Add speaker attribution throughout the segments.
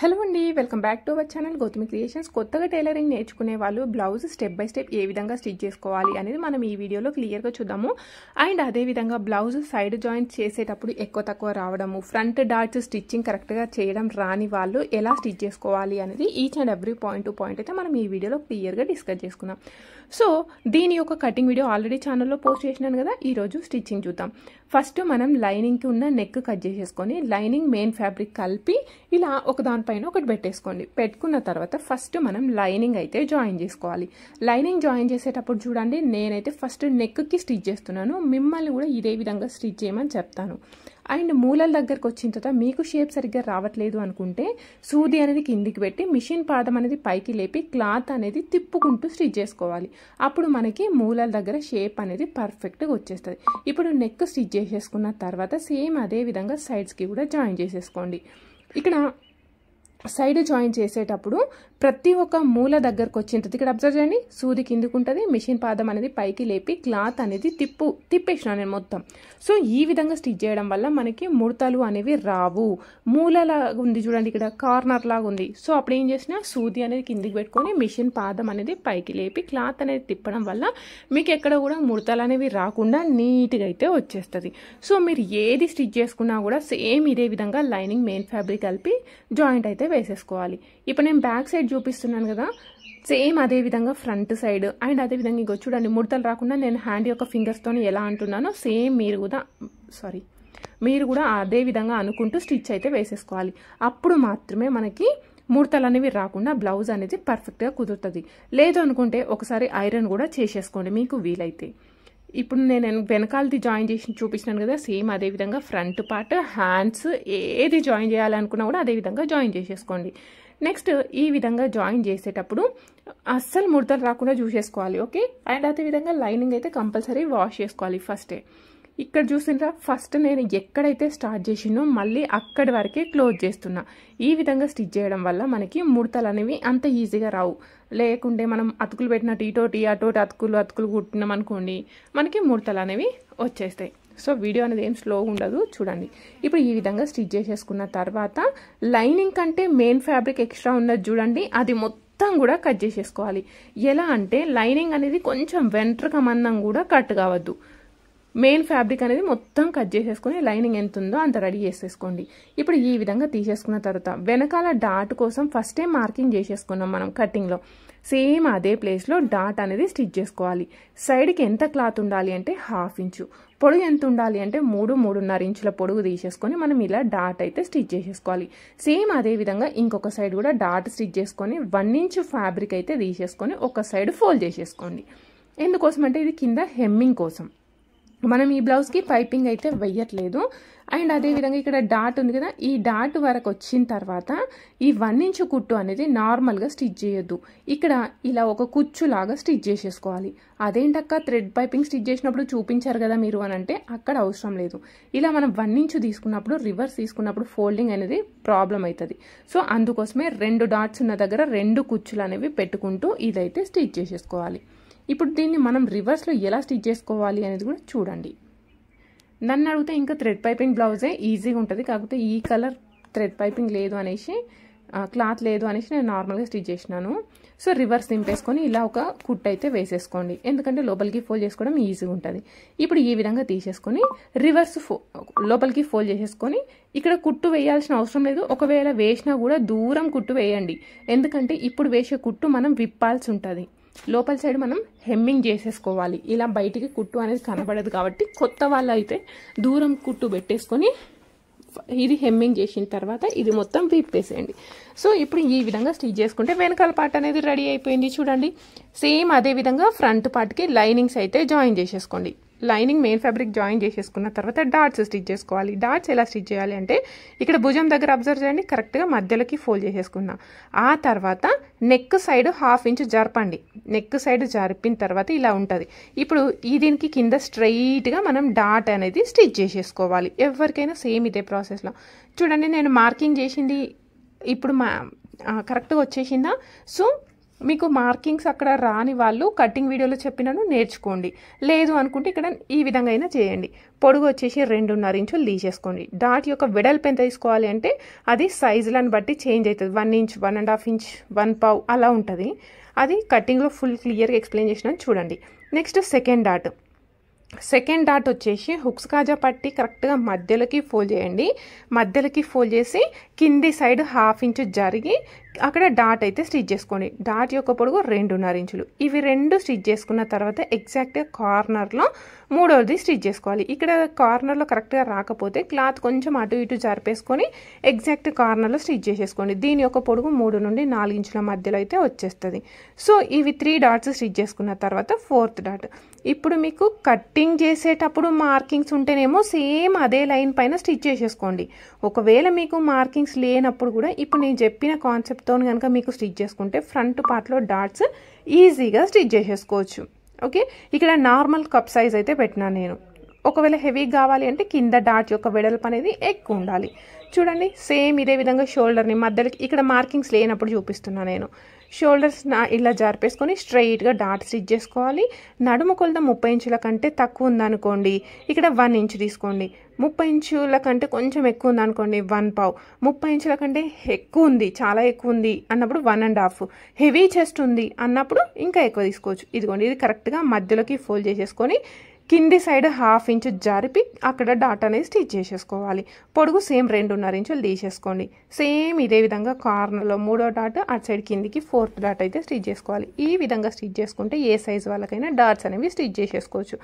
Speaker 1: Hello అండి, welcome back to our channel Gautami creations. కొత్తగా tailoring నేర్చుకునే వాళ్ళు బ్లౌజ్ స్టెప్ బై స్టెప్ ఏ విధంగా స్టిచ్ చేసుకోవాలి అనేది మనం ఈ వీడియోలో క్లియర్గా చూద్దాము. అండ్ అదేవిధంగా బ్లౌజ్ సైడ్ జాయింట్ చేసేటప్పుడు ఎక్కువ తక్కువ రావడము, ఫ్రంట్ డాట్స్ స్టిచ్చింగ్ కరెక్ట్గా చేయడం రాని వాళ్ళు ఎలా స్టిచ్ చేసుకోవాలి అనేది each and every point to point అయితే మనం ఈ వీడియోలో క్లియర్గా డిస్కస్ చేసుకుందాం. సో దీని యొక్క కటింగ్ వీడియో ఆల్రెడీ ఛానల్లో పోస్ట్ చేసినాను కదా. ఈరోజు స్టిచ్చింగ్ చూద్దాం. ఫస్ట్ మనం లైనింగ్కి ఉన్న నెక్ కట్ చేసేసుకొని లైనింగ్ మెయిన్ ఫ్యాబ్రిక్ కలిపి ఇలా ఒక దానిపైన ఒకటి పెట్టేసుకోండి. పెట్టుకున్న తర్వాత ఫస్ట్ మనం లైనింగ్ అయితే జాయిన్ చేసుకోవాలి. లైనింగ్ జాయిన్ చేసేటప్పుడు చూడండి, నేనైతే ఫస్ట్ నెక్కి స్టిచ్ చేస్తున్నాను. మిమ్మల్ని కూడా ఇదే విధంగా స్టిచ్ చేయమని చెప్తాను. అండ్ మూలల దగ్గరకు వచ్చిన తర్వాత మీకు షేప్ సరిగ్గా రావట్లేదు అనుకుంటే సూది అనేది కిందికి పెట్టి మిషన్ పాదం అనేది పైకి లేపి క్లాత్ అనేది తిప్పుకుంటూ స్టిచ్ చేసుకోవాలి. అప్పుడు మనకి మూలల దగ్గర షేప్ అనేది పర్ఫెక్ట్గా వచ్చేస్తుంది. ఇప్పుడు నెక్ స్టిచ్ చేసేసుకున్న తర్వాత సేమ్ అదే విధంగా సైడ్స్కి కూడా జాయిన్ చేసేసుకోండి. ఇక్కడ సైడ్ జాయిన్ చేసేటప్పుడు ప్రతి ఒక్క మూల దగ్గరకు వచ్చింటుంది. ఇక్కడ అబ్జర్వ్ చేయండి, సూది కిందికి ఉంటుంది, మిషన్ పాదం అనేది పైకి లేపి క్లాత్ అనేది తిప్పేసిన నేను మొత్తం. సో ఈ విధంగా స్టిచ్ చేయడం వల్ల మనకి ముడతలు అనేవి రావు. మూలలా ఉంది చూడండి, ఇక్కడ కార్నర్ లాగా ఉంది. సో అప్పుడు ఏం చేసినా సూది అనేది కిందికి పెట్టుకొని మిషన్ పాదం అనేది పైకి లేపి క్లాత్ అనేది తిప్పడం వల్ల మీకు ఎక్కడ కూడా ముడతలు అనేవి రాకుండా నీట్గా అయితే వచ్చేస్తుంది. సో మీరు ఏది స్టిచ్ చేసుకున్నా కూడా సేమ్ ఇదే విధంగా లైనింగ్ మెయిన్ ఫ్యాబ్రిక్ కలిపి జాయింట్ అయితే వేసేసుకోవాలి. ఇప్పుడు నేను బ్యాక్ సైడ్ చూపిస్తున్నాను కదా, సేమ్ అదే విధంగా ఫ్రంట్ సైడ్ అండ్ అదే విధంగా ఇంకో చూడండి, ముడతలు రాకుండా నేను హ్యాండ్ యొక్క ఫింగర్స్తో ఎలా అంటున్నానో సేమ్ మీరు కూడా అదే విధంగా అనుకుంటూ స్టిచ్ అయితే వేసేసుకోవాలి. అప్పుడు మాత్రమే మనకి ముడతలు అనేవి రాకుండా బ్లౌజ్ అనేది పర్ఫెక్ట్గా కుదురుతుంది. లేదు అనుకుంటే ఒకసారి ఐరన్ కూడా చేసేసుకోండి మీకు వీలైతే. ఇప్పుడు నేను వెనకాలది జాయిన్ చేసి చూపించినాను కదా, సేమ్ అదేవిధంగా ఫ్రంట్ పార్ట్, హ్యాండ్స్ ఏది జాయిన్ చేయాలనుకున్నా కూడా అదేవిధంగా జాయిన్ చేసేసుకోండి. నెక్స్ట్ ఈ విధంగా జాయిన్ చేసేటప్పుడు అస్సలు ముడతలు రాకుండా చూసేసుకోవాలి. ఓకే. అండ్ అదేవిధంగా లైనింగ్ అయితే కంపల్సరీ వాష్ చేసుకోవాలి ఫస్టే. ఇక్కడ చూసిండ్రా, ఫస్ట్ నేను ఎక్కడైతే స్టార్ట్ చేసినో మళ్ళీ అక్కడి వరకే క్లోజ్ చేస్తున్నా. ఈ విధంగా స్టిచ్ చేయడం వల్ల మనకి ముడతలు అనేవి అంత ఈజీగా రావు. లేకుంటే మనం అతుకులు పెట్టినట్టు ఇటోటి అటోటి అతుకులు కుట్టినాం అనుకోండి, మనకి ముడతలు అనేవి వచ్చేస్తాయి. సో వీడియో అనేది ఏం స్లోగా ఉండదు, చూడండి. ఇప్పుడు ఈ విధంగా స్టిచ్ చేసేసుకున్న తర్వాత లైనింగ్ కంటే మెయిన్ ఫ్యాబ్రిక్ ఎక్స్ట్రా ఉన్నది చూడండి, అది మొత్తం కూడా కట్ చేసేసుకోవాలి. ఎలా అంటే లైనింగ్ అనేది కొంచెం వెంట్రుక మందం కూడా కట్ కావద్దు. మెయిన్ ఫ్యాబ్రిక్ అనేది మొత్తం కట్ చేసేసుకొని లైనింగ్ ఎంత ఉందో అంత రెడీ చేసేసుకోండి. ఇప్పుడు ఈ విధంగా తీసేసుకున్న తర్వాత వెనకాల డాట్ కోసం ఫస్టే మార్కింగ్ చేసేసుకున్నాం మనం కటింగ్లో. సేమ్ అదే ప్లేస్లో డాట్ అనేది స్టిచ్ చేసుకోవాలి. సైడ్కి ఎంత క్లాత్ ఉండాలి అంటే 1/2 ఇంచు, పొడుగు ఎంత ఉండాలి అంటే 3-3.5 ఇంచుల పొడుగు తీసేసుకొని మనం ఇలా డాట్ అయితే స్టిచ్ చేసేసుకోవాలి. సేమ్ అదే విధంగా ఇంకొక సైడ్ కూడా డాట్ స్టిచ్ చేసుకొని 1 ఇంచు ఫ్యాబ్రిక్ అయితే తీసేసుకొని ఒక సైడ్ ఫోల్డ్ చేసేసుకోండి. ఎందుకోసం అంటే ఇది కింద హెమ్మింగ్ కోసం. మనం ఈ బ్లౌజ్కి పైపింగ్ అయితే వెయ్యట్లేదు. అండ్ అదేవిధంగా ఇక్కడ డాట్ ఉంది కదా, ఈ డాట్ వరకు వచ్చిన తర్వాత ఈ 1 ఇంచు కుట్టు అనేది నార్మల్గా స్టిచ్ చేయొద్దు. ఇక్కడ ఇలా ఒక కుచ్చులాగా స్టిచ్ చేసేసుకోవాలి. అదేంటక్క థ్రెడ్ పైపింగ్ స్టిచ్ చేసినప్పుడు చూపించారు కదా మీరు అని అంటే అక్కడ అవసరం లేదు. ఇలా మనం 1 ఇంచు తీసుకున్నప్పుడు రివర్స్ తీసుకున్నప్పుడు ఫోల్డింగ్ అనేది ప్రాబ్లం అవుతుంది. సో అందుకోసమే 2 డాట్స్ ఉన్న దగ్గర 2 కుచ్చులు అనేవి పెట్టుకుంటూ ఇదైతే స్టిచ్ చేసేసుకోవాలి. ఇప్పుడు దీన్ని మనం రివర్స్లో ఎలా స్టిచ్ చేసుకోవాలి అనేది కూడా చూడండి. నన్ను అడిగితే ఇంకా థ్రెడ్ పైపింగ్ బ్లౌజే ఈజీగా ఉంటుంది, కాకపోతే ఈ కలర్ థ్రెడ్ పైపింగ్ లేదు అనేసి, క్లాత్ లేదు అనేసి నేను నార్మల్గా స్టిచ్ చేసినాను. సో రివర్స్ దింపేసుకొని ఇలా ఒక కుట్ అయితే వేసేసుకోండి, ఎందుకంటే లోపలికి ఫోల్డ్ చేసుకోవడం ఈజీగా ఉంటుంది. ఇప్పుడు ఈ విధంగా తీసేసుకొని రివర్స్ లోపలికి ఫోల్డ్ చేసేసుకొని ఇక్కడ కుట్టు వేయాల్సిన అవసరం లేదు. ఒకవేళ వేసినా కూడా దూరం కుట్టు వేయండి, ఎందుకంటే ఇప్పుడు వేసే కుట్టు మనం విప్పాల్సి ఉంటుంది. లోపల సైడ్ మనం హెమ్మింగ్ చేసేసుకోవాలి. ఇలా బయటికి కుట్టు అనేది కనబడదు కాబట్టి కొత్త వాళ్ళు అయితే దూరం కుట్టు పెట్టేసుకొని ఇది హెమ్మింగ్ చేసిన తర్వాత ఇది మొత్తం విప్పేసేయండి. సో ఇప్పుడు ఈ విధంగా స్టిచ్ చేసుకుంటే వెనకాల పార్ట్ అనేది రెడీ అయిపోయింది. చూడండి, సేమ్ అదే విధంగా ఫ్రంట్ పార్ట్కి లైనింగ్స్ అయితే జాయిన్ చేసేసుకోండి. లైనింగ్ మెయిన్ ఫ్యాబ్రిక్ జాయిన్ చేసేసుకున్న తర్వాత డాట్స్ స్టిచ్ చేసుకోవాలి. డాట్స్ ఎలా స్టిచ్ చేయాలి అంటే ఇక్కడ భుజం దగ్గర అబ్జర్వ్ చేయండి, కరెక్ట్గా మధ్యలోకి ఫోల్డ్ చేసేసుకున్నా. ఆ తర్వాత నెక్ సైడ్ 1/2 ఇంచు జరపండి. నెక్ సైడ్ జరిపిన తర్వాత ఇలా ఉంటుంది. ఇప్పుడు దీనికి కింద స్ట్రైట్గా మనం డాట్ అనేది స్టిచ్ చేసేసుకోవాలి. ఎవరికైనా సేమ్ ఇదే ప్రాసెస్లో చూడండి. నేను మార్కింగ్ చేసింది ఇప్పుడు కరెక్ట్గా వచ్చేసిందా. సో మీకు మార్కింగ్స్ అక్కడ రాని వాళ్ళు కటింగ్ వీడియోలో చెప్పినను నేర్చుకోండి. లేదు అనుకుంటే ఇక్కడ ఈ విధంగా అయినా చేయండి. పొడుగు వచ్చేసి 2.5 ఇంచులు తీసేసుకోండి. డాట్ యొక్క వెడల్పు ఎంత తీసుకోవాలి అంటే అది సైజులను బట్టి చేంజ్ అవుతుంది. 1 ఇంచ్, 1.5 ఇంచ్, 1 పావు అలా ఉంటుంది. అది కటింగ్లో ఫుల్ క్లియర్గా ఎక్స్ప్లెయిన్ చేసినా చూడండి. నెక్స్ట్ సెకండ్ డాట్ వచ్చేసి హుక్స్ కాజా పట్టి కరెక్ట్గా మధ్యలోకి ఫోల్డ్ చేయండి. మధ్యలోకి ఫోల్డ్ చేసి కింది సైడ్ 1/2 ఇంచు జరిగి అక్కడ డాట్ అయితే స్టిచ్ చేసుకోండి. డాట్ యొక్క పొడుగు 2.5 ఇంచులు. ఇవి రెండు స్టిచ్ చేసుకున్న తర్వాత ఎగ్జాక్ట్గా కార్నర్లో మూడవది స్టిచ్ చేసుకోవాలి. ఇక్కడ కార్నర్లో కరెక్ట్గా రాకపోతే క్లాత్ కొంచెం అటు ఇటు జరిపేసుకొని ఎగ్జాక్ట్ కార్నర్లో స్టిచ్ చేసేసుకోండి. దీని యొక్క పొడుగు 3 నుండి 4 ఇంచుల మధ్యలో అయితే వచ్చేస్తుంది. సో ఇవి 3 డాట్స్ స్టిచ్ చేసుకున్న తర్వాత 4th డాట్. ఇప్పుడు మీకు కటింగ్ చేసేటప్పుడు మార్కింగ్స్ ఉంటేనేమో సేమ్ అదే లైన్ పైన స్టిచ్ చేసేసుకోండి. ఒకవేళ మీకు మార్కింగ్స్ లేనప్పుడు కూడా ఇప్పుడు నేను చెప్పిన కాన్సెప్ట్తో కనుక మీకు స్టిచ్ చేసుకుంటే ఫ్రంట్ పార్ట్లో డాట్స్ ఈజీగా స్టిచ్ చేసేసుకోవచ్చు. ఓకే, ఇక్కడ నార్మల్ కప్ సైజ్ అయితే పెట్టినాను నేను. ఒకవేళ హెవీ కావాలి అంటే కింద డాట్ యొక్క వెడల్పు అనేది ఎక్కువ ఉండాలి. చూడండి, సేమ్ ఇదే విధంగా షోల్డర్ని మధ్యలోకి ఇక్కడ మార్కింగ్స్ లేనప్పుడు చూపిస్తున్నా నేను. షోల్డర్స్ ఇలా జరిపేసుకొని స్ట్రైట్గా డాట్ స్టిచ్ చేసుకోవాలి. నడుము కొలత 30 ఇంచుల కంటే తక్కువ ఉందనుకోండి ఇక్కడ 1 ఇంచు తీసుకోండి. 30 ఇంచుల కంటే కొంచెం ఎక్కువ ఉందనుకోండి 1 పావు. 30 ఇంచుల కంటే ఎక్కువ ఉంది, చాలా ఎక్కువ ఉంది అన్నప్పుడు 1.5. హెవీ చెస్ట్ ఉంది అన్నప్పుడు ఇంకా ఎక్కువ తీసుకోవచ్చు. ఇదిగోండి, ఇది కరెక్ట్గా మధ్యలోకి ఫోల్డ్ చేసేసుకొని కింది సైడ్ 1/2 ఇంచు జరిపి అక్కడ డాట్ అనేది స్టిచ్ చేసేసుకోవాలి. పొడుగు సేమ్ 2.5 ఇంచులు తీసేసుకోండి. సేమ్ ఇదే విధంగా కార్నర్లో 3వ డాట్, అటు సైడ్ కిందికి 4th డాట్ అయితే స్టిచ్ చేసుకోవాలి. ఈ విధంగా స్టిచ్ చేసుకుంటే ఏ సైజ్ వాళ్ళకైనా డాట్స్ అనేవి స్టిచ్ చేసేసుకోవచ్చు.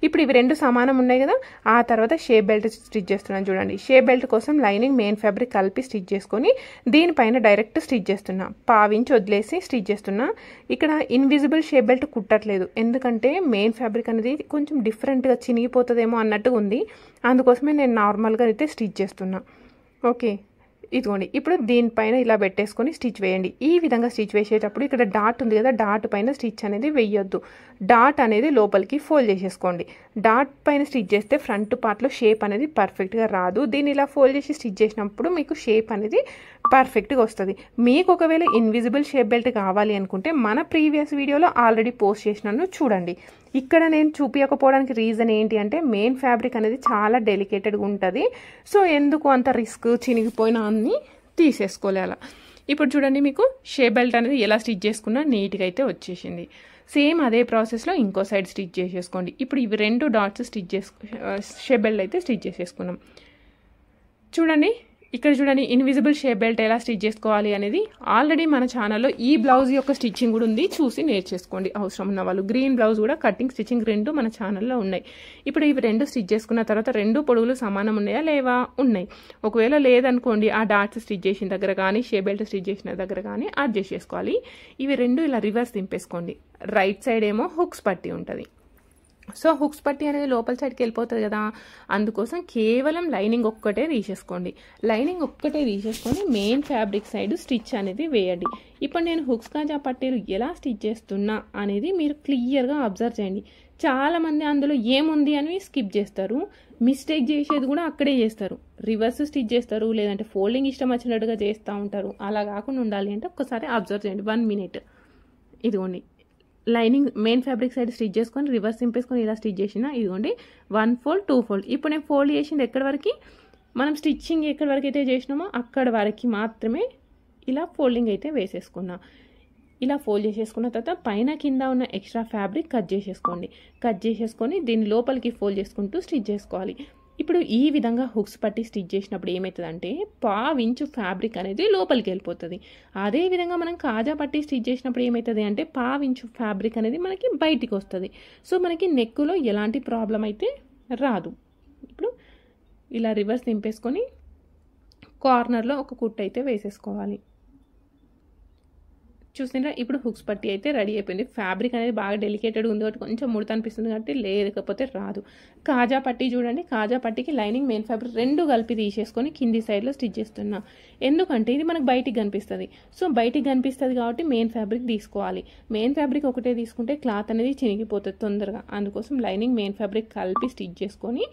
Speaker 1: ఇప్పుడు ఇవి రెండు సమానం ఉన్నాయి కదా. ఆ తర్వాత షేప్ బెల్ట్ స్టిచ్ చేస్తున్నాను చూడండి. షేప్ బెల్ట్ కోసం లైనింగ్ మెయిన్ ఫ్యాబ్రిక్ కలిపి స్టిచ్ చేసుకొని దీనిపైన డైరెక్ట్ స్టిచ్ చేస్తున్నా. 1/2 ఇంచ్ వదిలేసి స్టిచ్ చేస్తున్నా. ఇక్కడ ఇన్విజిబుల్ షేప్ బెల్ట్ కుట్టట్లేదు, ఎందుకంటే మెయిన్ ఫ్యాబ్రిక్ అనేది కొంచెం డిఫరెంట్గా చినిగిపోతుందేమో అన్నట్టుగా ఉంది. అందుకోసమే నేను నార్మల్గా అయితే స్టిచ్ చేస్తున్నా. ఓకే, ఇదిగోండి, ఇప్పుడు దీనిపైన ఇలా పెట్టేసుకొని స్టిచ్ వేయండి. ఈ విధంగా స్టిచ్ వేసేటప్పుడు ఇక్కడ డాట్ ఉంది కదా, డాట్ పైన స్టిచ్ అనేది వేయొద్దు. డాట్ అనేది లోపలికి ఫోల్డ్ చేసేసుకోండి. డాట్ పైన స్టిచ్ చేస్తే ఫ్రంట్ పార్ట్లో షేప్ అనేది పర్ఫెక్ట్గా రాదు. దీన్ని ఇలా ఫోల్డ్ చేసి స్టిచ్ చేసినప్పుడు మీకు షేప్ అనేది పర్ఫెక్ట్గా వస్తుంది. మీకు ఒకవేళ ఇన్విజిబుల్ షేప్ బెల్ట్ కావాలి అనుకుంటే మన ప్రీవియస్ వీడియోలో ఆల్రెడీ పోస్ట్ చేసినాను చూడండి. ఇక్కడ నేను చూపించకపోవడానికి రీజన్ ఏంటి అంటే మెయిన్ ఫ్యాబ్రిక్ అనేది చాలా డెలికేటెడ్గా ఉంటుంది. సో ఎందుకు అంత రిస్క్, చినిగిపోయినా అన్ని తీసేసుకోలే అలా. ఇప్పుడు చూడండి, మీకు షేప్ బెల్ట్ అనేది ఎలా స్టిచ్ చేసుకున్నా నీట్గా అయితే వచ్చేసింది. సేమ్ అదే ప్రాసెస్లో ఇంకో సైడ్ స్టిచ్ చేసేసుకోండి. ఇప్పుడు ఇవి 2 డాట్స్ స్టిచ్ షేప్ బెల్ట్ అయితే స్టిచ్ చేసేసుకున్నాం. చూడండి, ఇక్కడ చూడండి, ఇన్విజిబుల్ షేప్ బెల్ట్ ఎలా స్టిచ్ చేసుకోవాలి అనేది ఆల్రెడీ మన ఛానల్లో ఈ బ్లౌజ్ యొక్క స్టిచ్చింగ్ కూడా ఉంది, చూసి నేర్చేసుకోండి అవసరం ఉన్న వాళ్ళు. గ్రీన్ బ్లౌజ్ కూడా కటింగ్ స్టిచ్చింగ్ 2 మన ఛానల్లో ఉన్నాయి. ఇప్పుడు ఇవి 2 స్టిచ్ చేసుకున్న తర్వాత 2 పొడవులు సమానం ఉన్నాయా లేవా? ఉన్నాయి. ఒకవేళ లేదనుకోండి ఆ డాట్స్ స్టిచ్ చేసిన దగ్గర కానీ షేప్ బెల్ట్ స్టిచ్ చేసిన దగ్గర కానీ అడ్జస్ట్ చేసుకోవాలి. ఇవి 2 ఇలా రివర్స్ దింపేసుకోండి. రైట్ సైడ్ ఏమో హుక్స్ పట్టి ఉంటుంది. సో హుక్స్ పట్టి అనేది లోపల సైడ్కి వెళ్ళిపోతుంది కదా, అందుకోసం కేవలం లైనింగ్ ఒక్కటే తీసేసుకోండి. లైనింగ్ ఒక్కటే తీసేసుకొని మెయిన్ ఫ్యాబ్రిక్ సైడ్ స్టిచ్ అనేది వేయండి. ఇప్పుడు నేను హుక్స్ కాజా పట్టీలు ఎలా స్టిచ్ చేస్తున్నా అనేది మీరు క్లియర్గా అబ్జర్వ్ చేయండి. చాలామంది అందులో ఏముంది అని స్కిప్ చేస్తారు, మిస్టేక్ చేసేది కూడా అక్కడే చేస్తారు. రివర్స్ స్టిచ్ చేస్తారు, లేదంటే ఫోల్డింగ్ ఇష్టం వచ్చినట్టుగా చేస్తూ ఉంటారు. అలా కాకుండా ఉండాలి అంటే ఒక్కసారి అబ్జర్వ్ చేయండి 1 మినిట్. ఇదిగోండి, lining main fabric side stitch చేసుకొని రివర్స్ సింపేసుకొని ఇలా స్టిచ్ చేసిన. ఇదిగోండి 1 ఫోల్డ్ 2 ఫోల్డ్. ఇప్పుడు నేను ఫోల్డ్ చేసింది ఎక్కడి వరకు, మనం స్టిచ్చింగ్ ఎక్కడి వరకు అయితే చేసినామో అక్కడ వరకు మాత్రమే ఇలా ఫోల్డింగ్ అయితే వేసేసుకున్నా. ఇలా ఫోల్డ్ చేసేసుకున్న తర్వాత పైన కింద ఉన్న ఎక్స్ట్రా ఫ్యాబ్రిక్ కట్ చేసేసుకోండి. కట్ చేసేసుకొని దీన్ని లోపలికి ఫోల్డ్ చేసుకుంటూ స్టిచ్ చేసుకోవాలి. ఇప్పుడు ఈ విధంగా హుక్స్ పట్టి స్టిచ్ చేసినప్పుడు ఏమవుతుందంటే 1/2 ఇంచు ఫ్యాబ్రిక్ అనేది లోపలికి వెళ్ళిపోతుంది. అదేవిధంగా మనం కాజా పట్టి స్టిచ్ చేసినప్పుడు ఏమవుతుంది అంటే 1/2 ఇంచు ఫ్యాబ్రిక్ అనేది మనకి బయటికి వస్తుంది. సో మనకి నెక్కులో ఎలాంటి ప్రాబ్లం అయితే రాదు. ఇప్పుడు ఇలా రివర్స్ దింపేసుకొని కార్నర్లో ఒక కుట్టు అయితే వేసేసుకోవాలి. చూసినా ఇప్పుడు హుక్స్ పట్టి అయితే రెడీ అయిపోయింది. ఫ్యాబ్రిక్ అనేది బాగా డెలికేటెడ్ ఉంది కాబట్టి కొంచెం ముడత అనిపిస్తుంది కాబట్టి లేకపోతే రాదు. కాజా పట్టి చూడండి, కాజా పట్టికి లైనింగ్ మెయిన్ ఫ్యాబ్రిక్ 2 కలిపి తీసేసుకొని కింది సైడ్లో స్టిచ్ చేస్తున్నా. ఎందుకంటే ఇది మనకు బయటికి కనిపిస్తుంది. సో బయటికి కనిపిస్తుంది కాబట్టి మెయిన్ ఫ్యాబ్రిక్ తీసుకోవాలి. మెయిన్ ఫ్యాబ్రిక్ ఒకటే తీసుకుంటే క్లాత్ అనేది చినిగిపోతుంది తొందరగా. అందుకోసం లైనింగ్ మెయిన్ ఫ్యాబ్రిక్ కలిపి స్టిచ్ చేసుకొని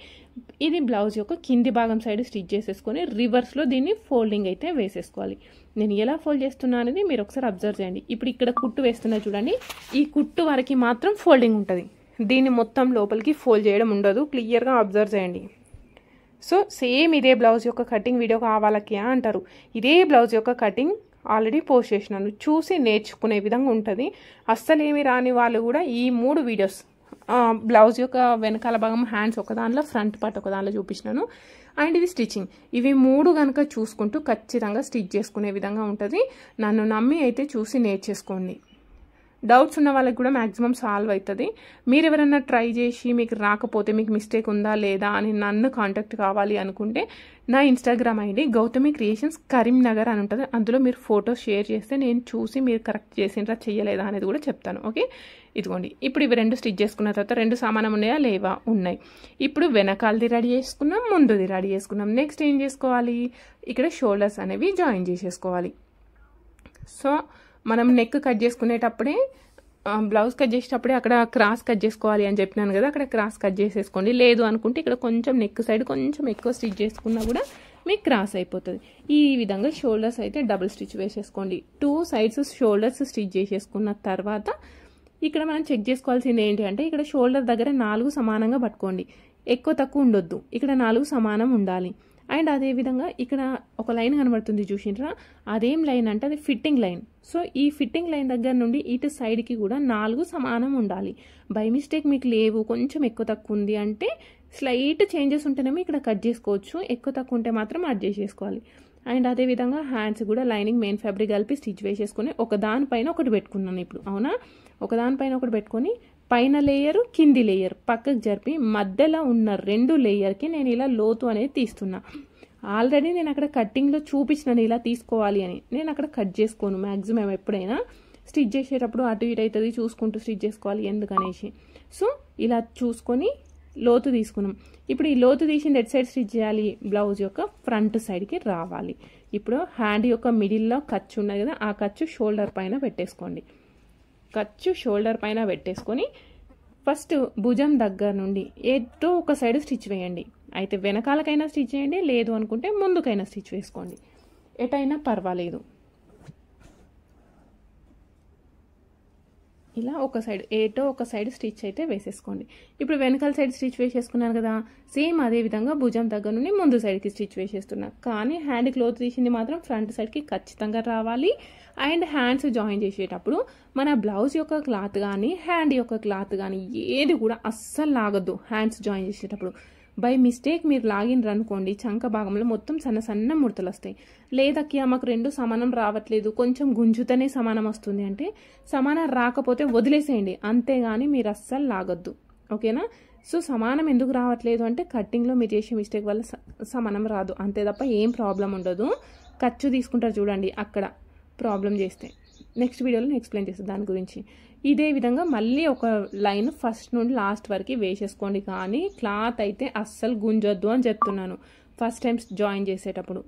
Speaker 1: ఇది బ్లౌజ్ యొక్క కింది భాగం సైడ్ స్టిచ్ చేసేసుకొని రివర్స్లో దీన్ని ఫోల్డింగ్ అయితే వేసేసుకోవాలి. నేను ఎలా ఫోల్డ్ చేస్తున్నా అనేది మీరు ఒకసారి అబ్జర్వ్ చేయండి. ఇప్పుడు ఇక్కడ కుట్టు వేస్తున్నా చూడండి, ఈ కుట్టు వరకు మాత్రం ఫోల్డింగ్ ఉంటుంది, దీన్ని మొత్తం లోపలికి ఫోల్డ్ చేయడం ఉండదు. క్లియర్గా అబ్జర్వ్ చేయండి. సో సేమ్ ఇదే బ్లౌజ్ యొక్క కటింగ్ వీడియో కావాలకి అంటారు. ఇదే బ్లౌజ్ యొక్క కటింగ్ ఆల్రెడీ పోస్ట్ చేసినాను, చూసి నేర్చుకునే విధంగా ఉంటుంది. అస్సలు ఏమి రాని వాళ్ళు కూడా ఈ 3 వీడియోస్, బ్లౌజ్ యొక్క వెనకాల భాగం హ్యాండ్స్ ఒక దానిలో, ఫ్రంట్ పార్ట్ ఒక దానిలో చూపించినాను, అండ్ ఇది స్టిచ్చింగ్, ఇవి 3 కనుక చూసుకుంటూ ఖచ్చితంగా స్టిచ్ చేసుకునే విధంగా ఉంటుంది. నన్ను నమ్మి అయితే చూసి నేర్చేసుకోండి. డౌట్స్ ఉన్న వాళ్ళకి కూడా మ్యాక్సిమం సాల్వ్ అవుతుంది. మీరు ఎవరైనా ట్రై చేసి మీకు రాకపోతే, మీకు మిస్టేక్ ఉందా లేదా అని నన్ను కాంటాక్ట్ కావాలి అనుకుంటే నా Instagram ID Gautami creations Karimnagar అని ఉంటుంది. అందులో మీరు ఫొటోస్ షేర్ చేస్తే నేను చూసి మీరు కరెక్ట్ చేసినరా చేయలేదా అనేది కూడా చెప్తాను. ఓకే, ఇదిగోండి. ఇప్పుడు ఇవి 2 స్టిచ్ చేసుకున్న తర్వాత 2 సమానం ఉన్నాయా లేవా? ఉన్నాయి. ఇప్పుడు వెనకాలది రెడీ చేసుకున్నాం, ముందుది రెడీ చేసుకున్నాం. నెక్స్ట్ ఏం చేసుకోవాలి? ఇక్కడ షోల్డర్స్ అనేవి జాయిన్ చేసేసుకోవాలి. సో మనం నెక్ కట్ చేసుకునేటప్పుడే, బ్లౌజ్ కట్ చేసేటప్పుడే అక్కడ క్రాస్ కట్ చేసుకోవాలి అని చెప్పినాను కదా, అక్కడ క్రాస్ కట్ చేసేసుకోండి. లేదు అనుకుంటే ఇక్కడ కొంచెం నెక్ సైడ్ కొంచెం ఎక్కువ స్టిచ్ చేసుకున్నా కూడా మీకు క్రాస్ అయిపోతుంది. ఈ విధంగా షోల్డర్స్ అయితే డబుల్ స్టిచ్ వేసేసుకోండి. 2 సైడ్స్ షోల్డర్స్ స్టిచ్ చేసేసుకున్న తర్వాత ఇక్కడ మనం చెక్ చేసుకోవాల్సింది ఏంటి అంటే, ఇక్కడ షోల్డర్ దగ్గర 4 సమానంగా పట్టుకోండి, ఎక్కువ తక్కువ ఉండొద్దు, ఇక్కడ 4 సమానం ఉండాలి. అండ్ అదేవిధంగా ఇక్కడ ఒక లైన్ కనబడుతుంది చూసిండ్రా, అదేం లైన్ అంటే అది ఫిట్టింగ్ లైన్. సో ఈ ఫిట్టింగ్ లైన్ దగ్గర నుండి ఇటు సైడ్కి కూడా 4 సమానం ఉండాలి. బై మిస్టేక్ మీకు లేవు, కొంచెం ఎక్కువ తక్కువ ఉంది అంటే స్లైట్ చేంజెస్ ఉంటేనేమో ఇక్కడ కట్ చేసుకోవచ్చు, ఎక్కువ తక్కువ ఉంటే మాత్రం అడ్జస్ట్ చేసుకోవాలి. అండ్ అదేవిధంగా హ్యాండ్స్ కూడా లైనింగ్ మెయిన్ ఫ్యాబ్రిక్ కలిపి స్టిచ్ వేసేసుకొని ఒక దానిపైన ఒకటి పెట్టుకున్నాను. ఇప్పుడు అవునా, ఒక దానిపైన ఒకటి పెట్టుకొని పైన లేయరు కింది లేయర్ పక్కకు జరిపి మధ్యలో ఉన్న 2 లేయర్కి నేను ఇలా లోతు అనేది తీస్తున్నా. ఆల్రెడీ నేను అక్కడ కట్టింగ్లో చూపించినాను ఇలా తీసుకోవాలి అని, నేను అక్కడ కట్ చేసుకోను. మ్యాక్సిమం ఎప్పుడైనా స్టిచ్ చేసేటప్పుడు అటు ఇటు అవుతుంది చూసుకుంటూ స్టిచ్ చేసుకోవాలి ఎందుకనేసి. సో ఇలా చూసుకొని లోతు తీసుకున్నాం. ఇప్పుడు ఈ లోతు తీసింది ఎట్ సైడ్ స్టిచ్ చేయాలి, బ్లౌజ్ యొక్క ఫ్రంట్ సైడ్కి రావాలి. ఇప్పుడు హ్యాండ్ యొక్క మిడిల్లో ఖర్చు ఉన్నది కదా, ఆ ఖర్చు షోల్డర్ పైన పెట్టేసుకోండి. ఖర్చు షోల్డర్ పైన పెట్టేసుకొని ఫస్ట్ భుజం దగ్గర నుండి ఏదో ఒక సైడ్ స్టిచ్ వేయండి. అయితే వెనకాలకైనా స్టిచ్ చేయండి, లేదు అనుకుంటే ముందుకైనా స్టిచ్ వేసుకోండి, ఎటైనా పర్వాలేదు. ఇలా ఒక సైడ్ ఏటో ఒక సైడ్ స్టిచ్ అయితే వేసేసుకోండి. ఇప్పుడు వెనకాల సైడ్ స్టిచ్ వేసేసుకున్నాను కదా, సేమ్ అదే విధంగా భుజం దగ్గర నుండి ముందు సైడ్కి స్టిచ్ వేసేస్తున్నా. కానీ హ్యాండ్ క్లోత్ తీసింది మాత్రం ఫ్రంట్ సైడ్కి ఖచ్చితంగా రావాలి. అండ్ హ్యాండ్స్ జాయిన్ చేసేటప్పుడు మన బ్లౌజ్ యొక్క క్లాత్ కానీ హ్యాండ్ యొక్క క్లాత్ కానీ ఏది కూడా అస్సలు లాగద్దు. హ్యాండ్స్ జాయిన్ చేసేటప్పుడు బై మిస్టేక్ మీరు లాగినరు అనుకోండి, చంక భాగంలో మొత్తం సన్న సన్న ముడతలు వస్తాయి. లేదక్కియా మాకు 2 సమానం రావట్లేదు, కొంచెం గుంజుతనే సమానం వస్తుంది అంటే సమానం రాకపోతే వదిలేసేయండి, అంతేగాని మీరు అస్సలు లాగొద్దు. ఓకేనా? సో సమానం ఎందుకు రావట్లేదు అంటే కట్టింగ్లో మీరు చేసే మిస్టేక్ వల్ల సమానం రాదు, అంతే తప్ప ఏం ప్రాబ్లం ఉండదు. ఖర్చు తీసుకుంటారు చూడండి, అక్కడ ప్రాబ్లం చేస్తే నెక్స్ట్ వీడియోలో నేను ఎక్స్ప్లెయిన్ చేస్తాను దాని గురించి. ఇదే విధంగా మళ్ళీ ఒక లైన్ ఫస్ట్ నుండి లాస్ట్ వరకు వేసేసుకోండి. కానీ క్లాత్ అయితే అస్సలు గుంజొద్దు అని చెప్తున్నాను. ఫస్ట్ టైం జాయిన్ చేసేటప్పుడు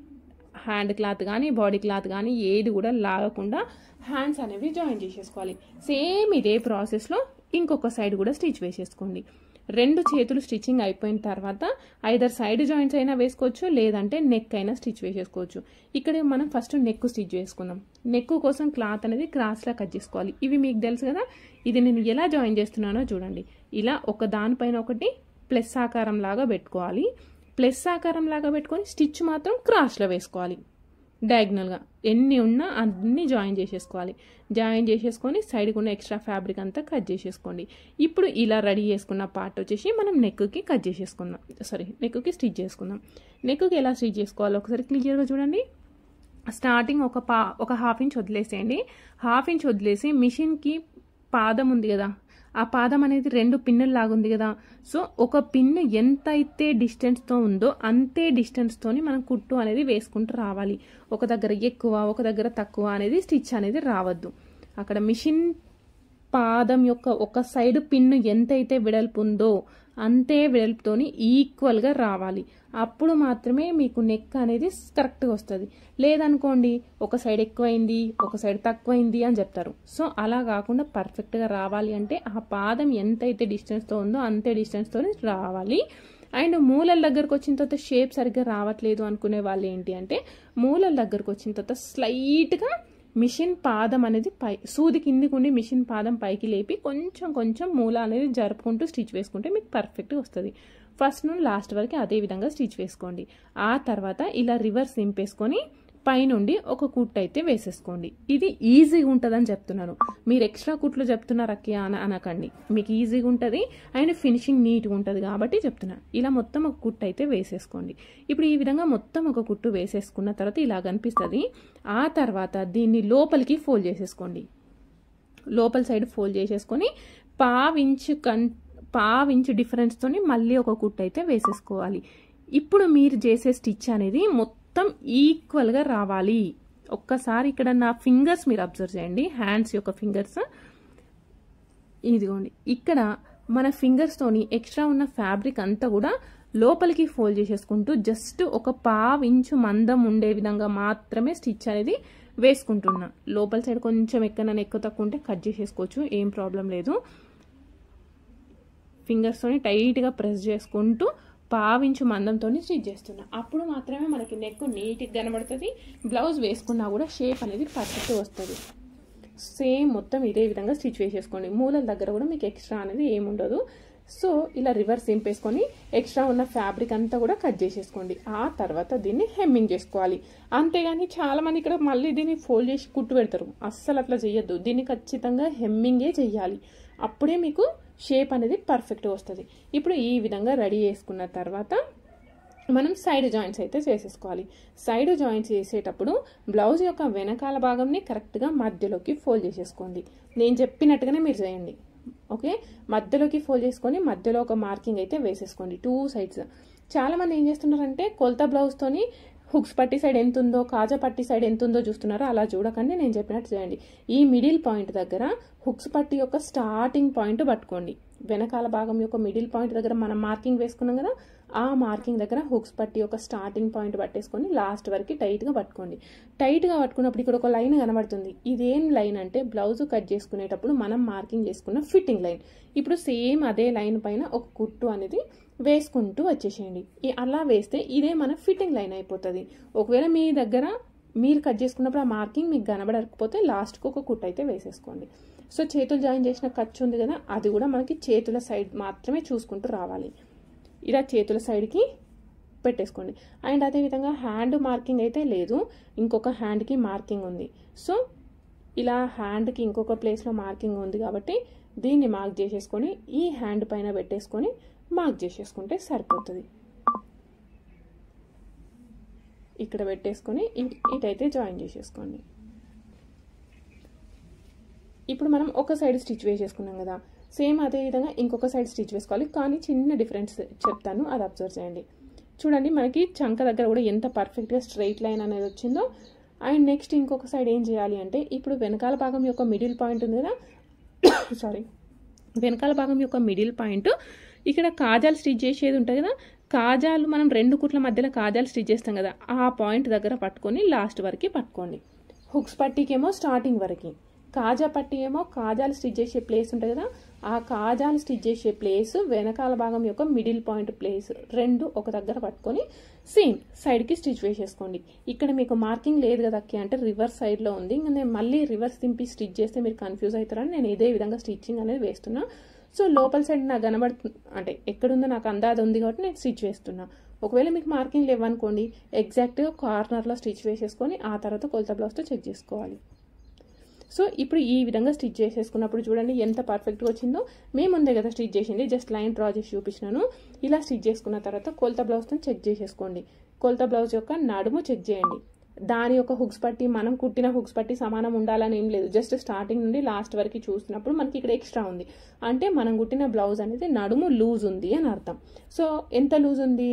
Speaker 1: హ్యాండ్ క్లాత్ కానీ బాడీ క్లాత్ కానీ ఏది కూడా లాగకుండా హ్యాండ్స్ అనేవి జాయిన్ చేసేసుకోవాలి. సేమ్ ఇదే ప్రాసెస్లో ఇంకొక సైడ్ కూడా స్టిచ్ వేసేసుకోండి. 2 చేతులు స్టిచ్చింగ్ అయిపోయిన తర్వాత ఐదర్ సైడ్ జాయింట్స్ అయినా వేసుకోవచ్చు, లేదంటే నెక్ అయినా స్టిచ్ వేసేసుకోవచ్చు. ఇక్కడ మనం ఫస్ట్ నెక్ స్టిచ్ వేసుకుందాం. నెక్ కోసం క్లాత్ అనేది క్రాస్లా కట్ చేసుకోవాలి. ఇవి మీకు తెలుసు కదా, ఇది నేను ఎలా జాయిన్ చేస్తున్నానో చూడండి. ఇలా ఒక దానిపైన ఒకటి ప్లస్ ఆకారం లాగా పెట్టుకోవాలి. ప్లస్ ఆకారం లాగా పెట్టుకొని స్టిచ్ మాత్రం క్రాస్లో వేసుకోవాలి. డయాగ్నల్గా ఎన్ని ఉన్నా అన్ని జాయిన్ చేసేసుకోవాలి. జాయిన్ చేసేసుకొని సైడ్కి ఉన్న ఎక్స్ట్రా ఫ్యాబ్రిక్ అంతా కట్ చేసేసుకోండి. ఇప్పుడు ఇలా రెడీ చేసుకున్న పార్ట్ వచ్చేసి మనం నెక్కి కట్ చేసేసుకుందాం, నెక్కి స్టిచ్ చేసుకుందాం. నెక్కి ఎలా స్టిచ్ చేసుకోవాలో ఒకసారి క్లియర్గా చూడండి. స్టార్టింగ్ ఒక హాఫ్ ఇంచ్ వదిలేసేయండి. హాఫ్ ఇంచ్ వదిలేసి మిషన్కి పాదం ఉంది కదా, ఆ పాదం అనేది 2 పిన్నులు లాగుంది కదా. సో ఒక పిన్ను ఎంత అయితే డిస్టెన్స్తో ఉందో అంతే డిస్టెన్స్తోని మనం కుట్టు అనేది వేసుకుంటూ రావాలి. ఒక దగ్గర ఎక్కువ ఒక దగ్గర తక్కువ అనేది స్టిచ్ అనేది రావద్దు. అక్కడ మిషన్ పాదం యొక్క ఒక సైడ్ పిన్ను ఎంతైతే వెడల్పు ఉందో అంతే వెడల్పుతోని ఈక్వల్గా రావాలి. అప్పుడు మాత్రమే మీకు నెక్ అనేది కరెక్ట్గా వస్తుంది. లేదనుకోండి ఒక సైడ్ ఎక్కువైంది ఒక సైడ్ తక్కువైంది అని చెప్తారు. సో అలా కాకుండా పర్ఫెక్ట్గా రావాలి అంటే ఆ పాదం ఎంతైతే డిస్టెన్స్తో ఉందో అంతే డిస్టెన్స్తో రావాలి. అండ్ మూలల దగ్గరకు వచ్చిన తర్వాత షేప్ సరిగ్గా రావట్లేదు అనుకునే వాళ్ళు ఏంటి అంటే మూలల దగ్గరకు వచ్చిన తర్వాత స్లైట్గా మిషన్ పాదం అనేది సూది కిందికి ఉండి మిషన్ పాదం పైకి లేపి కొంచెం కొంచెం మూల అనేది జరుపుకుంటూ స్టిచ్ వేసుకుంటే మీకు పర్ఫెక్ట్గా వస్తుంది. ఫస్ట్ నుండి లాస్ట్ వరకు అదే విధంగా స్టిచ్ వేసుకోండి. ఆ తర్వాత ఇలా రివర్స్ దింపేసుకొని పైనుండి ఒక కుట్టు అయితే వేసేసుకోండి. ఇది ఈజీగా ఉంటుందని చెప్తున్నాను, మీరు ఎక్స్ట్రా కుట్లు చెప్తున్నారు అక్కి అనకండి. మీకు ఈజీగా ఉంటుంది అండ్ ఫినిషింగ్ నీట్గా ఉంటుంది కాబట్టి చెప్తున్నాను. ఇలా మొత్తం ఒక కుట్టు అయితే వేసేసుకోండి. ఇప్పుడు ఈ విధంగా మొత్తం ఒక కుట్టు వేసేసుకున్న తర్వాత ఇలా కనిపిస్తుంది. ఆ తర్వాత దీన్ని లోపలికి ఫోల్డ్ చేసేసుకోండి. లోపల సైడ్ ఫోల్డ్ చేసేసుకొని పావించు డిఫరెన్స్తో మళ్ళీ ఒక కుట్టు అయితే వేసేసుకోవాలి. ఇప్పుడు మీరు చేసే స్టిచ్ అనేది మొత్తం ఈక్వల్గా రావాలి. ఒక్కసారి ఇక్కడ నా ఫింగర్స్ మీరు అబ్జర్వ్ చేయండి, హ్యాండ్స్ యొక్క ఫింగర్స్ ఇదిగోండి. ఇక్కడ మన ఫింగర్స్తోని ఎక్స్ట్రా ఉన్న ఫ్యాబ్రిక్ అంతా కూడా లోపలికి ఫోల్డ్ చేసేసుకుంటూ జస్ట్ ఒక పావించు మందం ఉండే విధంగా మాత్రమే స్టిచ్ అనేది వేసుకుంటున్నా. లోపల సైడ్ కొంచెం ఎక్కడైనా ఎక్కువ తక్కువ ఉంటే కట్ చేసేసుకోవచ్చు, ఏం ప్రాబ్లం లేదు. ఫింగర్స్తోని టైట్గా ప్రెస్ చేసుకుంటూ పావించు మందంతో స్టిచ్ చేస్తున్నా. అప్పుడు మాత్రమే మనకి నెక్ నీట్గా కనబడుతుంది. బ్లౌజ్ వేసుకున్నా కూడా షేప్ అనేది పర్ఫెక్ట్ వస్తుంది. సేమ్ మొత్తం ఇదే విధంగా స్టిచ్ వేసేసుకోండి. మూలల దగ్గర కూడా మీకు ఎక్స్ట్రా అనేది ఏముండదు. సో ఇలా రివర్స్ దింపేసుకొని ఎక్స్ట్రా ఉన్న ఫ్యాబ్రిక్ అంతా కూడా కట్ చేసేసుకోండి. ఆ తర్వాత దీన్ని హెమ్మింగ్ చేసుకోవాలి. అంతేగాని చాలామంది ఇక్కడ మళ్ళీ దీన్ని ఫోల్డ్ చేసి కుట్టు పెడతారు. అస్సలు అట్లా చేయొద్దు. దీన్ని ఖచ్చితంగా హెమ్మింగే చెయ్యాలి. అప్పుడే మీకు షేప్ అనేది పర్ఫెక్ట్గా వస్తుంది. ఇప్పుడు ఈ విధంగా రెడీ చేసుకున్న తర్వాత మనం సైడ్ జాయింట్స్ అయితే చేసేసుకోవాలి. సైడ్ జాయింట్స్ చేసేటప్పుడు బ్లౌజ్ యొక్క వెనకాల భాగంని కరెక్ట్గా మధ్యలోకి ఫోల్డ్ చేసేసుకోండి. నేను చెప్పినట్టుగానే మీరు చేయండి. ఓకే, మధ్యలోకి ఫోల్డ్ చేసుకొని మధ్యలో ఒక మార్కింగ్ అయితే వేసేసుకోండి 2 సైడ్స్. చాలామంది ఏం చేస్తున్నారంటే కొలత బ్లౌజ్తోని హుక్స్ పట్టి సైడ్ ఎంత ఉందో కాజా పట్టి సైడ్ ఎంత ఉందో చూస్తున్నారో అలా చూడకండి. నేను చెప్పినట్టు చేయండి. ఈ మిడిల్ పాయింట్ దగ్గర హుక్స్ పట్టి యొక్క స్టార్టింగ్ పాయింట్ పట్టుకోండి. వెనకాల భాగం యొక్క మిడిల్ పాయింట్ దగ్గర మనం మార్కింగ్ వేసుకున్నాం కదా, ఆ మార్కింగ్ దగ్గర హుక్స్ పట్టి యొక్క స్టార్టింగ్ పాయింట్ పట్టేసుకొని లాస్ట్ వరకు టైట్గా పట్టుకోండి. టైట్గా పట్టుకున్నప్పుడు ఇక్కడ ఒక లైన్ కనబడుతుంది. ఇదేం లైన్ అంటే బ్లౌజ్ కట్ చేసుకునేటప్పుడు మనం మార్కింగ్ చేసుకున్న ఫిట్టింగ్ లైన్. ఇప్పుడు సేమ్ అదే లైన్ పైన ఒక కుట్టు అనేది వేసుకుంటూ వచ్చేసేయండి. అలా వేస్తే ఇదే మన ఫిట్టింగ్ లైన్ అయిపోతుంది. ఒకవేళ మీ దగ్గర మీరు కట్ చేసుకున్నప్పుడు ఆ మార్కింగ్ మీకు కనబడకపోతే లాస్ట్కి ఒక కుట్టు అయితే వేసేసుకోండి. సో చేతులు జాయిన్ చేసిన ఖర్చు ఉంది కదా, అది కూడా మనకి చేతుల సైడ్ మాత్రమే చూసుకుంటూ రావాలి. ఇలా చేతుల సైడ్కి పెట్టేసుకోండి. అండ్ అదేవిధంగా హ్యాండ్ మార్కింగ్ అయితే లేదు, ఇంకొక హ్యాండ్కి మార్కింగ్ ఉంది. సో ఇలా హ్యాండ్కి ఇంకొక ప్లేస్లో మార్కింగ్ ఉంది కాబట్టి దీన్ని మార్క్ చేసేసుకొని ఈ హ్యాండ్ పైన పెట్టేసుకొని మార్క్ చేసేసుకుంటే సరిపోతుంది. ఇక్కడ పెట్టేసుకొని ఇటైతే జాయిన్ చేసేసుకోండి. ఇప్పుడు మనం ఒక సైడ్ స్టిచ్ వేసేసుకున్నాం కదా, సేమ్ అదే విధంగా ఇంకొక సైడ్ స్టిచ్ వేసుకోవాలి. కానీ చిన్న డిఫరెన్స్ చెప్తాను, అది అబ్జర్వ్ చేయండి. చూడండి మనకి చంక దగ్గర కూడా ఎంత పర్ఫెక్ట్గా స్ట్రైట్ లైన్ అనేది వచ్చిందో. అండ్ నెక్స్ట్ ఇంకొక సైడ్ ఏం చేయాలి అంటే ఇప్పుడు వెనకాల భాగం యొక్క మిడిల్ పాయింట్ ఉంది కదా, వెనకాల భాగం యొక్క మిడిల్ పాయింట్ ఇక్కడ కాజాలు స్టిచ్ చేసేది ఉంటుంది కదా, కాజాలు మనం 2 కుట్ల మధ్యలో కాజాలు స్టిచ్ చేస్తాం కదా, ఆ పాయింట్ దగ్గర పట్టుకొని లాస్ట్ వరకు పట్టుకోండి. హుక్స్ పట్టీకేమో స్టార్టింగ్ వరకు, కాజా పట్టీ ఏమో కాజాలు స్టిచ్ చేసే ప్లేస్ ఉంటుంది కదా, ఆ కాజాలు స్టిచ్ చేసే ప్లేస్ వెనకాల భాగం యొక్క మిడిల్ పాయింట్ ప్లేస్ 2 ఒక దగ్గర పట్టుకొని సేమ్ సైడ్కి స్టిచ్ వేసేసుకోండి. ఇక్కడ మీకు మార్కింగ్ లేదు కదా అక్కి అంటే రివర్స్ సైడ్లో ఉంది. ఇంకా నేను మళ్ళీ రివర్స్ తింపి స్టిచ్ చేస్తే మీరు కన్ఫ్యూజ్ అవుతారని నేను ఇదే విధంగా స్టిచ్చింగ్ అనేది వేస్తున్నా. సో లోపల సైడ్ నాకు అంటే ఎక్కడుందో నాకు అందాజ ఉంది కాబట్టి నేను స్టిచ్ వేస్తున్నా. ఒకవేళ మీకు మార్కింగ్ లేవనుకోండి ఎగ్జాక్ట్గా కార్నర్లో స్టిచ్ వేసేసుకొని ఆ తర్వాత కొలత బ్లౌజ్తో చెక్ చేసుకోవాలి. సో ఇప్పుడు ఈ విధంగా స్టిచ్ చేసేసుకున్నప్పుడు చూడండి ఎంత పర్ఫెక్ట్గా వచ్చిందో. మేము ముందే కదా స్టిచ్ చేసింది, జస్ట్ లైన్ డ్రా చేసి చూపించినాను. ఇలా స్టిచ్ చేసుకున్న తర్వాత కొలత బ్లౌజ్తో చెక్ చేసేసుకోండి. కొలత బ్లౌజ్ యొక్క నడుము చెక్ చేయండి. దాని యొక్క హుక్స్ పట్టి మనం కుట్టిన హుక్స్ పట్టి సమానం ఉండాలని ఏం లేదు, జస్ట్ స్టార్టింగ్ నుండి లాస్ట్ వరకు చూసినప్పుడు మనకి ఇక్కడ ఎక్స్ట్రా ఉంది అంటే మనం కుట్టిన బ్లౌజ్ అనేది నడుము లూజ్ ఉంది అని అర్థం. సో ఎంత లూజ్ ఉంది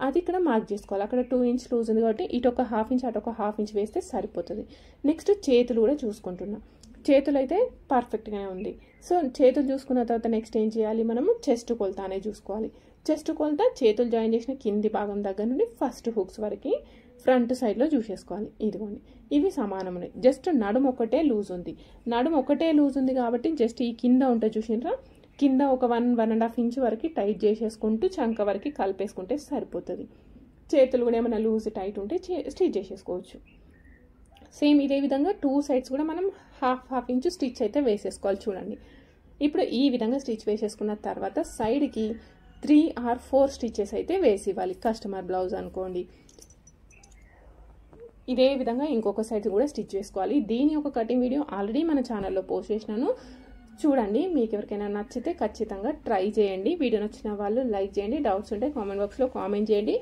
Speaker 1: అది ఇక్కడ మార్క్ చేసుకోవాలి. అక్కడ 2 ఇంచ్ లూజ్ ఉంది కాబట్టి ఇటు ఒక 1/2 ఇంచ్ అటు ఒక 1/2 ఇంచ్ వేస్తే సరిపోతుంది. నెక్స్ట్ చేతులు కూడా చూసుకుంటున్నాం. చేతులు అయితే పర్ఫెక్ట్గానే ఉంది. సో చేతులు చూసుకున్న తర్వాత నెక్స్ట్ ఏం చేయాలి, మనము చెస్ట్ కొలత అనేది చూసుకోవాలి. చెస్ట్ కొలత చేతులు జాయిన్ చేసిన కింది భాగం దగ్గర నుండి ఫస్ట్ హుక్స్ వరకు ఫ్రంట్ సైడ్లో చూసేసుకోవాలి. ఇదిగోండి ఇవి సమానమున్నాయి. జస్ట్ నడుము ఒకటే లూజ్ ఉంది. నడుము ఒకటే లూజ్ ఉంది కాబట్టి జస్ట్ ఈ కింద ఉంటుంది చూసినరా కింద ఒక 1-1.5 ఇంచ్ వరకు టైట్ చేసేసుకుంటూ చంక వరకు కలిపేసుకుంటే సరిపోతుంది. చేతులు కూడా ఏమైనా లూజ్ టైట్ ఉంటే స్టిచ్ చేసేసుకోవచ్చు. సేమ్ ఇదే విధంగా 2 సైడ్స్ కూడా మనం హాఫ్ ఇంచ్ స్టిచ్ అయితే వేసేసుకోవాలి. చూడండి, ఇప్పుడు ఈ విధంగా స్టిచ్ వేసేసుకున్న తర్వాత సైడ్కి 3 or 4 స్టిచెస్ అయితే వేసి ఇవ్వాలి. కస్టమర్ బ్లౌజ్ అనుకోండి. ఇదే విధంగా ఇంకొక సైడ్ కూడా స్టిచ్ చేసుకోవాలి. దీని ఒక కటింగ్ వీడియో ఆల్రెడీ మన ఛానల్లో పోస్ట్ చేసినాను, చూడండి. మీకు ఎవరికైనా నచ్చితే ఖచ్చితంగా ట్రై చేయండి. వీడియో నచ్చిన వాళ్ళు లైక్ చేయండి, డౌట్స్ ఉంటే కామెంట్ బాక్స్లో కామెంట్ చేయండి.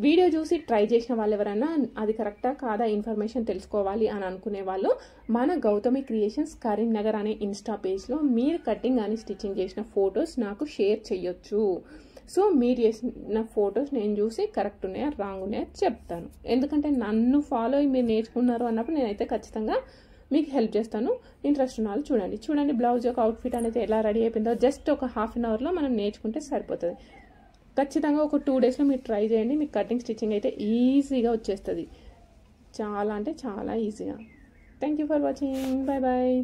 Speaker 1: వీడియో చూసి ట్రై చేసిన వాళ్ళు ఎవరైనా అది కరెక్టా కాదా ఇన్ఫర్మేషన్ తెలుసుకోవాలి అని అనుకునే వాళ్ళు మన గౌతమి క్రియేషన్స్ కరీంనగర్ అనే ఇన్స్టా పేజ్లో మీరు కటింగ్ అని స్టిచ్చింగ్ చేసిన ఫొటోస్ నాకు షేర్ చేయొచ్చు. సో మీరు చేసిన ఫొటోస్ నేను చూసి కరెక్ట్ ఉన్నాయా రాంగ్ ఉన్నాయా చెప్తాను. ఎందుకంటే నన్ను ఫాలో అయ్యి మీరు నేర్చుకున్నారు అన్నప్పుడు నేనైతే ఖచ్చితంగా మీకు హెల్ప్ చేస్తాను. ఇంట్రెస్ట్ ఉన్న వాళ్ళు చూడండి బ్లౌజ్ యొక్క అవుట్ఫిట్ అనేది ఎలా రెడీ అయిపోయిందో జస్ట్ ఒక ½ an hourలో మనం నేర్చుకుంటే సరిపోతుంది. ఖచ్చితంగా ఒక 2 daysలో మీరు ట్రై చేయండి. మీకు కటింగ్ స్టిచ్చింగ్ అయితే ఈజీగా వచ్చేస్తుంది. చాలా అంటే చాలా ఈజీగా. Thank you for watching. Bye bye.